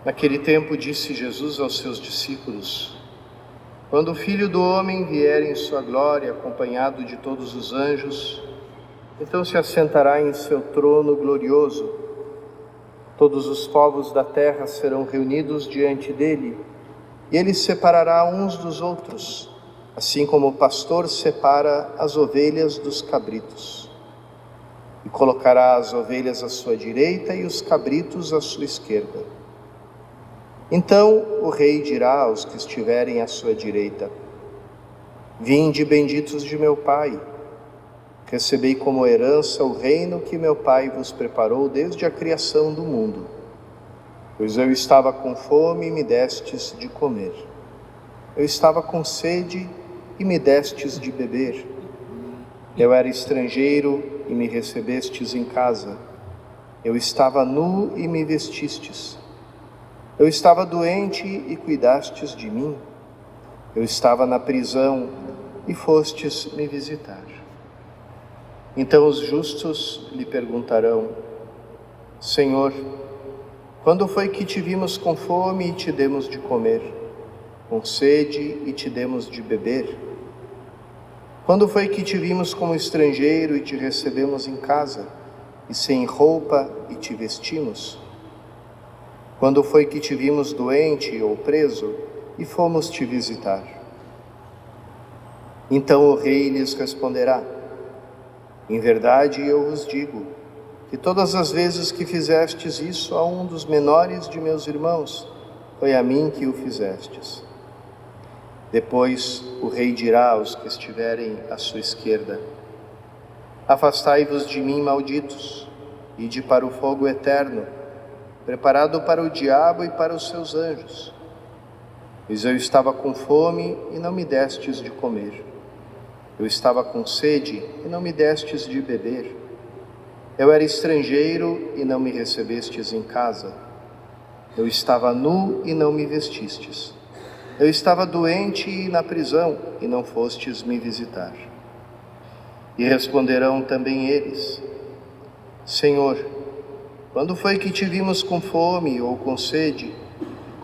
Naquele tempo disse Jesus aos seus discípulos: quando o Filho do Homem vier em sua glória, acompanhado de todos os anjos, então se assentará em seu trono glorioso. Todos os povos da terra serão reunidos diante dele, e ele separará uns dos outros, assim como o pastor separa as ovelhas dos cabritos. E colocará as ovelhas à sua direita e os cabritos à sua esquerda. Então o rei dirá aos que estiverem à sua direita: vinde, benditos de meu Pai, recebei como herança o reino que meu Pai vos preparou desde a criação do mundo. Pois eu estava com fome e me destes de comer. Eu estava com sede e me destes de beber. Eu era estrangeiro e me recebestes em casa. Eu estava nu e me vestistes. Eu estava doente e cuidastes de mim. Eu estava na prisão e fostes me visitar. Então os justos lhe perguntarão: Senhor, quando foi que te vimos com fome e te demos de comer, com sede e te demos de beber? Quando foi que te vimos como estrangeiro e te recebemos em casa, e sem roupa e te vestimos? Quando foi que te vimos doente ou preso e fomos te visitar? Então o rei lhes responderá: em verdade eu vos digo, que todas as vezes que fizestes isso a um dos menores de meus irmãos, foi a mim que o fizestes. Depois o rei dirá aos que estiverem à sua esquerda: afastai-vos de mim, malditos, ide para o fogo eterno, preparado para o diabo e para os seus anjos. Pois eu estava com fome e não me destes de comer. Eu estava com sede e não me destes de beber. Eu era estrangeiro e não me recebestes em casa. Eu estava nu e não me vestistes. Eu estava doente e na prisão e não fostes me visitar. E responderão também eles: Senhor, quando foi que te vimos com fome ou com sede,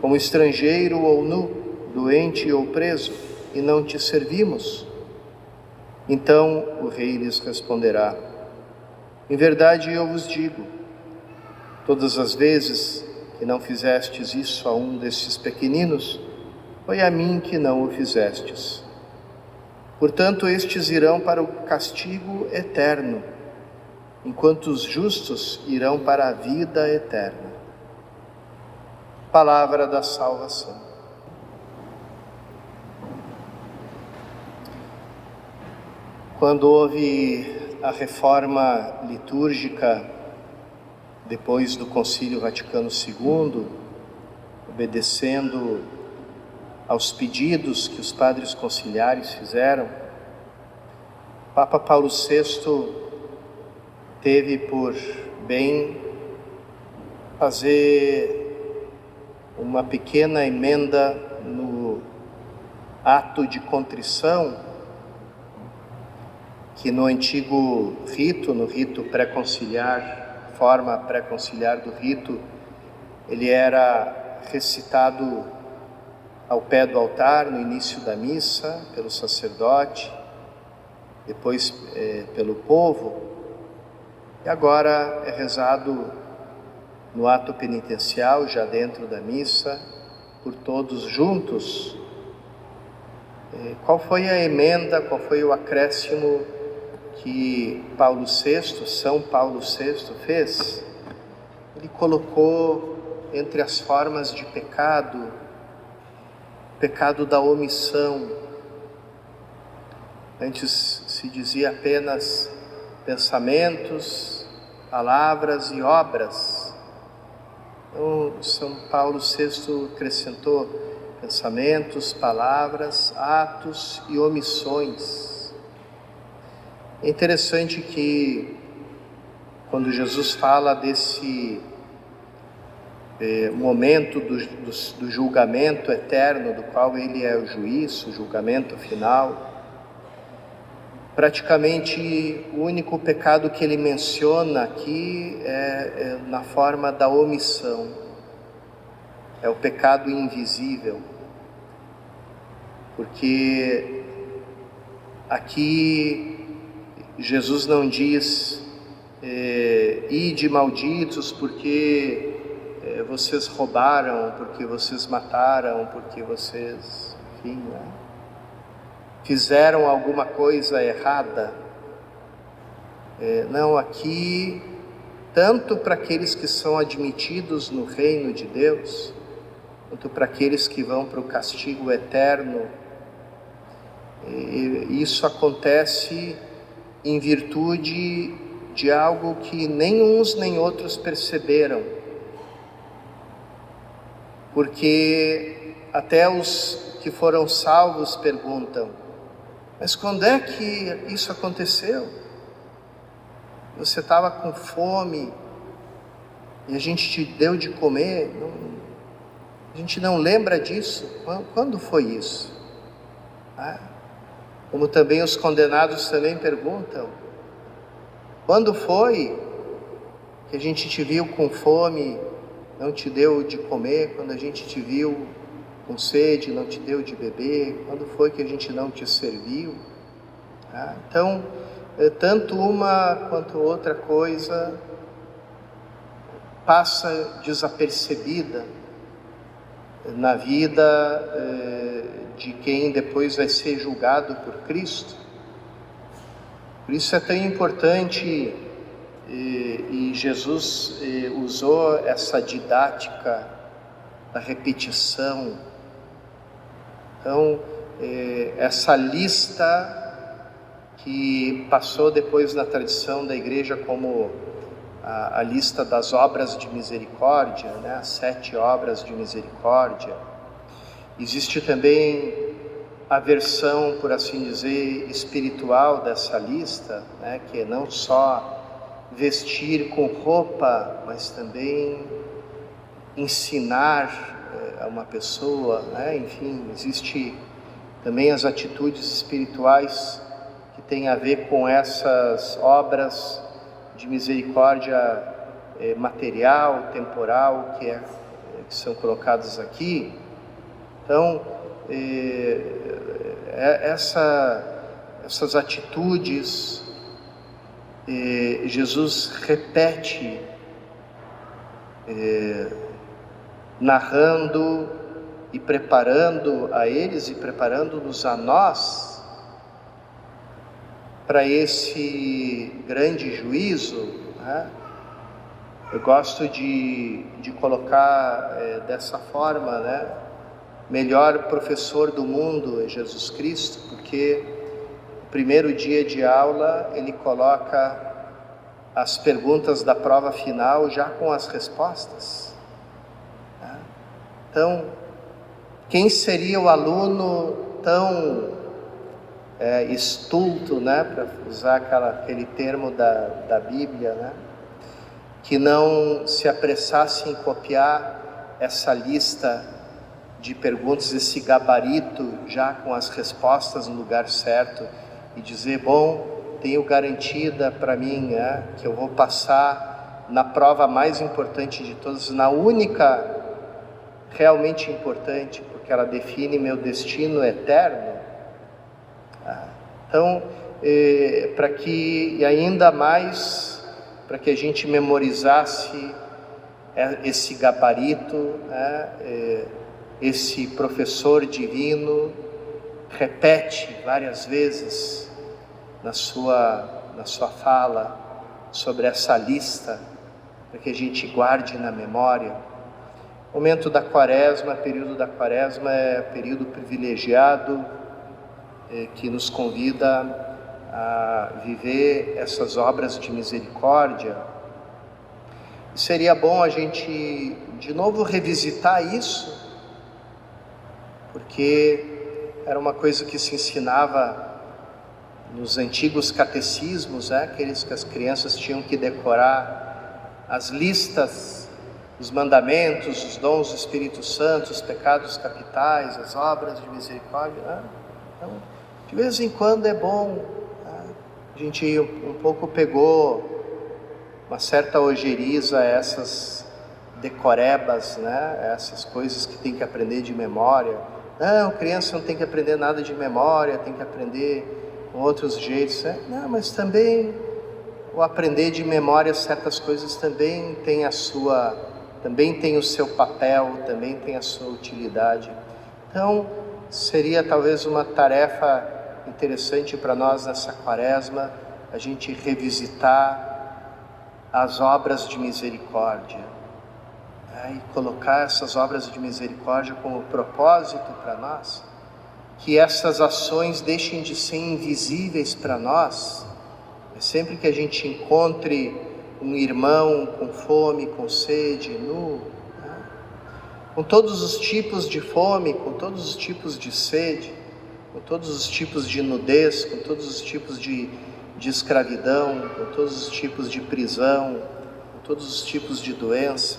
como estrangeiro ou nu, doente ou preso, e não te servimos? Então o rei lhes responderá: em verdade eu vos digo, todas as vezes que não fizestes isso a um destes pequeninos, foi a mim que não o fizestes. Portanto, estes irão para o castigo eterno, enquanto os justos irão para a vida eterna. Palavra da salvação. Quando houve a reforma litúrgica, depois do Concílio Vaticano II, obedecendo aos pedidos que os padres conciliares fizeram, Papa Paulo VI teve por bem fazer uma pequena emenda no ato de contrição, que no antigo rito, no rito pré-conciliar, forma pré-conciliar do rito, ele era recitado ao pé do altar, no início da missa, pelo sacerdote, depois pelo povo, e agora é rezado no ato penitencial, já dentro da missa, por todos juntos. Qual foi a emenda, qual foi o acréscimo que Paulo VI, São Paulo VI fez? Ele colocou entre as formas de pecado, pecado da omissão. Antes se dizia apenas pensamentos, palavras e obras. Então, São Paulo VI acrescentou pensamentos, palavras, atos e omissões. É interessante que, quando Jesus fala desse momento do julgamento eterno, do qual ele é o juiz, o julgamento final, praticamente o único pecado que ele menciona aqui é na forma da omissão. é o pecado invisível, porque aqui Jesus não diz ide malditos porque vocês roubaram, porque vocês mataram, porque vocês, enfim, né, fizeram alguma coisa errada. Não, aqui, tanto para aqueles que são admitidos no reino de Deus, quanto para aqueles que vão para o castigo eterno, isso acontece em virtude de algo que nem uns nem outros perceberam, porque até os que foram salvos perguntam: mas quando é que isso aconteceu? Você estava com fome e a gente te deu de comer? A gente não lembra disso. Quando foi isso? Como também os condenados também perguntam: quando foi que a gente te viu com fome, não te deu de comer? Quando a gente te viu com sede, não te deu de beber? Quando foi que a gente não te serviu? Então, tanto uma quanto outra coisa passa desapercebida na vida de quem depois vai ser julgado por Cristo. Por isso é tão importante, e Jesus usou essa didática da repetição. Então, essa lista que passou depois na tradição da igreja como a lista das obras de misericórdia, né? As 7 obras de misericórdia. Existe também a versão, por assim dizer, espiritual dessa lista, né? Que é não só vestir com roupa, mas também ensinar a uma pessoa, né? Enfim, existe também as atitudes espirituais que tem a ver com essas obras de misericórdia material, temporal, que são colocadas aqui. Então, essas atitudes, Jesus repete, narrando e preparando a eles e preparando-nos a nós para esse grande juízo, né? Eu gosto de colocar dessa forma, né? Melhor professor do mundo é Jesus Cristo, porque no primeiro dia de aula ele coloca as perguntas da prova final já com as respostas, né? Então, quem seria o aluno tão estulto, né, para usar aquele termo da Bíblia, né, que não se apressasse em copiar essa lista de perguntas, esse gabarito já com as respostas no lugar certo e dizer: bom, tenho garantida para mim que eu vou passar na prova mais importante de todas, na única realmente importante, porque ela define meu destino eterno. Então, para que, e ainda mais, para que a gente memorizasse esse gabarito, esse professor divino repete várias vezes na sua fala sobre essa lista, para que a gente guarde na memória. O momento da Quaresma, período da Quaresma, é período privilegiado, que nos convida a viver essas obras de misericórdia. E seria bom a gente de novo revisitar isso, porque era uma coisa que se ensinava nos antigos catecismos, aqueles que as crianças tinham que decorar as listas, os mandamentos, os dons do Espírito Santo, os pecados capitais, as obras de misericórdia, né? Então, de vez em quando é bom, né? A gente um pouco pegou uma certa ojeriza a essas decorebas, né? Essas coisas que tem que aprender de memória. Não, criança não tem que aprender nada de memória, tem que aprender com outros jeitos. Não, mas também o aprender de memória certas coisas também tem o seu papel, também tem a sua utilidade. Então, seria talvez uma tarefa interessante para nós nessa quaresma, a gente revisitar as obras de misericórdia, e colocar essas obras de misericórdia como propósito para nós, que essas ações deixem de ser invisíveis para nós. Sempre que a gente encontre um irmão com fome, com sede, nu, com todos os tipos de fome, com todos os tipos de sede, com todos os tipos de nudez, com todos os tipos de escravidão, com todos os tipos de prisão, com todos os tipos de doença,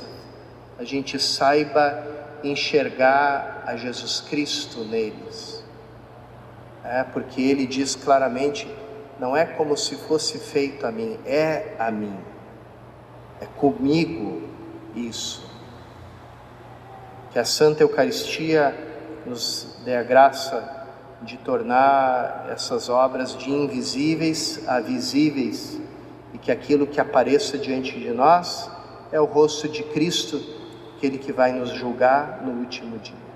a gente saiba enxergar a Jesus Cristo neles. Porque Ele diz claramente, não é como se fosse feito a mim, é a mim, é comigo isso. Que a Santa Eucaristia nos dê a graça de tornar essas obras de invisíveis a visíveis, e que aquilo que apareça diante de nós é o rosto de Cristo, aquele que vai nos julgar no último dia.